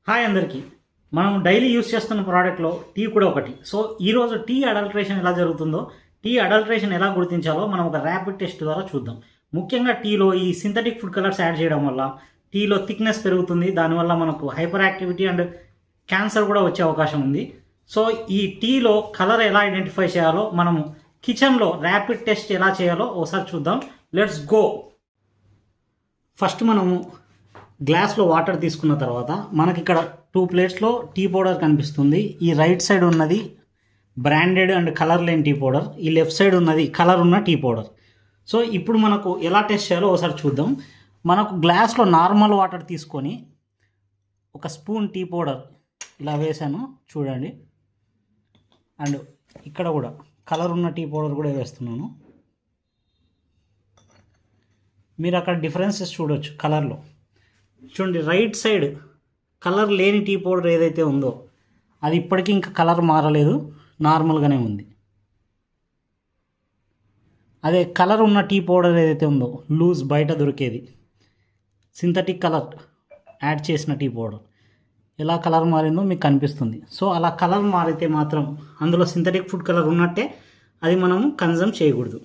Hi అందరికీ. మనం daily use చేస్తున్న ప్రోడక్ట్లో టీ కూడా ఒకటి. సో ఈరోజు టీ అడల్ట్రేషన్ ఎలా జరుగుతుందో, టీ అడల్ట్రేషన్ ఎలా గుర్తించాలో మనం ఒక ర్యాపిడ్ టెస్ట్ ద్వారా చూద్దాం. ముఖ్యంగా టీలో ఈ సింథటిక్ ఫుడ్ కలర్స్ యాడ్ చేయడం వల్ల టీలో థిక్నెస్ పెరుగుతుంది. దానివల్ల మనకు హైపర్ యాక్టివిటీ అండ్ క్యాన్సర్ కూడా వచ్చే అవకాశం ఉంది. సో ఈ టీలో కలర్ ఎలా ఐడెంటిఫై చేయాలో, మనము కిచెన్లో ర్యాపిడ్ టెస్ట్ ఎలా చేయాలో ఒకసారి చూద్దాం. Let's go. ఫస్ట్ మనము గ్లాస్లో వాటర్ తీసుకున్న తర్వాత మనకి ఇక్కడ 2 ప్లేట్స్లో టీ పౌడర్ కనిపిస్తుంది. ఈ రైట్ సైడ్ ఉన్నది బ్రాండెడ్ అండ్ కలర్ లేని టీ పౌడర్, ఈ లెఫ్ట్ సైడ్ ఉన్నది కలర్ ఉన్న టీ పౌడర్. సో ఇప్పుడు మనకు ఎలా టెస్ట్ చేయాలో ఒకసారి చూద్దాం. మనకు గ్లాస్లో నార్మల్ వాటర్ తీసుకొని ఒక స్పూన్ టీ పౌడర్ ఇలా వేసాను చూడండి. అండ్ ఇక్కడ కూడా కలర్ ఉన్న టీ పౌడర్ కూడా వేస్తున్నాను. మీరు అక్కడ డిఫరెన్సెస్ చూడవచ్చు కలర్లో. చూడండి, రైట్ సైడ్ కలర్ లేని టీ పౌడర్ ఏదైతే ఉందో అది ఇప్పటికీ ఇంకా కలర్ మారలేదు, నార్మల్గానే ఉంది. అదే కలర్ ఉన్న టీ పౌడర్ ఏదైతే ఉందో, లూజ్ బయట దొరికేది సింథటిక్ కలర్ యాడ్ చేసిన టీ పౌడర్, ఎలా కలర్ మారిందో మీకు కనిపిస్తుంది. సో అలా కలర్ మారితే మాత్రం అందులో సింథటిక్ ఫుడ్ కలర్ ఉన్నట్టే, అది మనము కన్జ్యూమ్ చేయకూడదు.